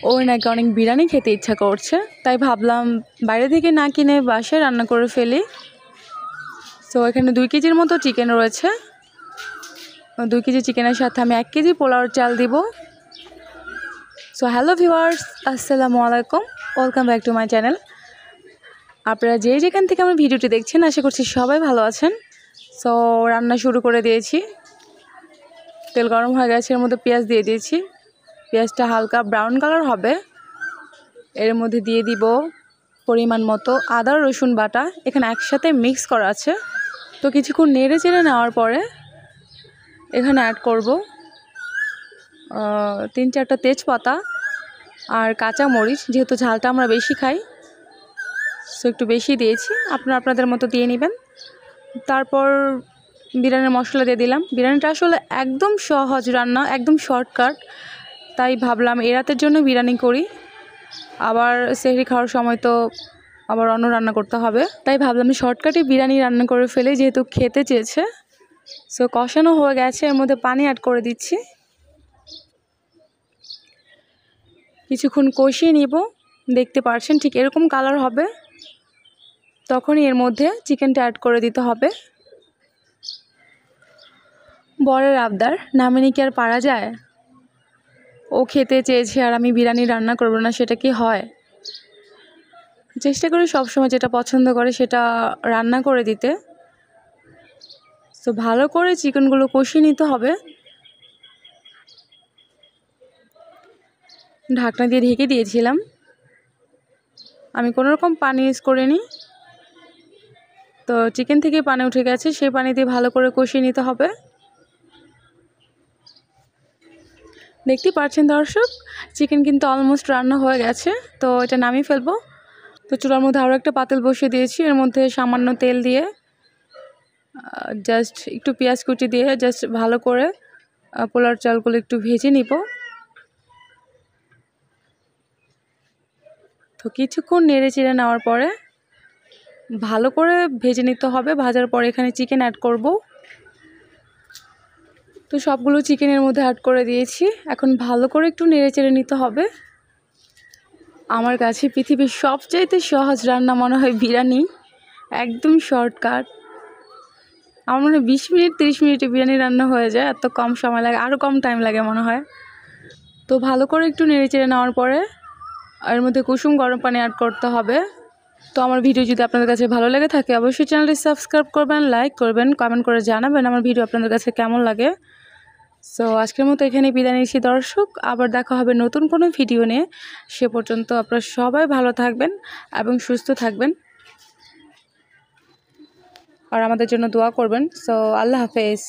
ওর নাকি অনেক বিরিয়ানি খেতে ইচ্ছা করছে, তাই ভাবলাম বাইরে থেকে না কিনে বাসায় রান্না করে ফেলি। সো এখানে 2 কেজির মতো চিকেন রয়েছে। 2 কেজি চিকেনের সাথে আমি 1 কেজি পোলাওর চাল দিব। সো হ্যালো ভিউয়ার্স, আসসালামু আলাইকুম, welcome back to my channel. আপনারা যেখান থেকে আমার ভিডিওটি দেখছেন আশা করছি সবাই ভালো আছেন। সো রান্না শুরু করে দিয়েছি। তেল গরম হয়ে গেছে, এর মধ্যে পেঁয়াজ দিয়ে দিয়েছি। পেঁয়াজটা হালকা ব্রাউন কালার হবে। এর মধ্যে দিয়ে দিব পরিমাণ মতো আদা রসুন বাটা, এখানে একসাথে মিক্স করা আছে। তো কিছুক্ষণ নেড়ে চেড়ে নেওয়ার পরে এখানে অ্যাড করব 3-4টা তেজপাতা আর কাঁচা মরিচ, যেহেতু ঝালটা আমরা বেশি খাই সো একটু বেশি দিয়েছি, আপনারা আপনাদের মতো দিয়ে নেবেন। তারপর বিরিয়ানির মশলা দিয়ে দিলাম। বিরিয়ানিটা আসলে একদম সহজ রান্না, একদম শর্টকাট, তাই ভাবলাম এই রাতের জন্য বিরিয়ানি করি, আবার সেহরি খাওয়ার সময় তো আবার অন্য রান্না করতে হবে, তাই ভাবলাম শর্টকাটে বিরিয়ানি রান্না করে ফেলে, যেহেতু খেতে চেয়েছে। সো কষানো হয়ে গেছে, এর মধ্যে পানি অ্যাড করে দিচ্ছি। কিছুক্ষণ কষিয়ে নিব, দেখতে পাচ্ছেন ঠিক এরকম কালার হবে, তখনই এর মধ্যে চিকেনটা অ্যাড করে দিতে হবে। বরের আবদার, নামিনি কি আর পারা যায়? ও খেতে চেয়েছে আর আমি বিরিয়ানি রান্না করব না, সেটা কি হয়? চেষ্টা করি সবসময় যেটা পছন্দ করে সেটা রান্না করে দিতে। তো ভালো করে চিকেনগুলো কষিয়ে নিতে হবে। ঢাকনা দিয়ে ঢেকে দিয়েছিলাম, আমি কোনো রকম পানি ইউজ করিনি। তো চিকেন থেকে পানি উঠে গেছে, সেই পানি দিয়ে ভালো করে কষিয়ে নিতে হবে। দেখতেই পাচ্ছেন দর্শক, চিকেন কিন্তু অলমোস্ট রান্না হয়ে গেছে। তো এটা নামিয়ে ফেলবো। তো চুলার মধ্যে আরও একটা পাতিল বসিয়ে দিয়েছি, এর মধ্যে সামান্য তেল দিয়ে জাস্ট একটু পেঁয়াজ কুচি দিয়ে জাস্ট ভালো করে পোলার চালগুলো একটু ভেজে নিব। তো কিছুক্ষণ নেড়ে চেড়ে নেওয়ার পরে ভালো করে ভেজে নিতে হবে। ভাজার পরে এখানে চিকেন অ্যাড করব। তো সবগুলো চিকেনের মধ্যে অ্যাড করে দিয়েছি। এখন ভালো করে একটু নেড়ে চেড়ে নিতে হবে। আমার কাছে পৃথিবীর সবচাইতে সহজ রান্না মনে হয় বিরিয়ানি, একদম শর্টকাট। আমার মনে হয় 20 মিনিট 30 মিনিটে বিরিয়ানি রান্না হয়ে যায়, এত কম সময় লাগে, আরও কম টাইম লাগে মনে হয়। তো ভালো করে একটু নেড়ে চেড়ে নেওয়ার পরে এর মধ্যে কুসুম গরম পানি অ্যাড করতে হবে। তো আমার ভিডিও যদি আপনাদের কাছে ভালো লেগে থাকে অবশ্যই চ্যানেলটি সাবস্ক্রাইব করবেন, লাইক করবেন, কমেন্ট করে জানাবেন আমার ভিডিও আপনাদের কাছে কেমন লাগে। সো আজকের মতো এখানে বিদায় নিচ্ছি দর্শক, আবার দেখা হবে নতুন কোনো ভিডিও নিয়ে। সে পর্যন্ত আপনারা সবাই ভালো থাকবেন এবং সুস্থ থাকবেন, আর আমাদের জন্য দোয়া করবেন। সো আল্লাহ হাফেজ।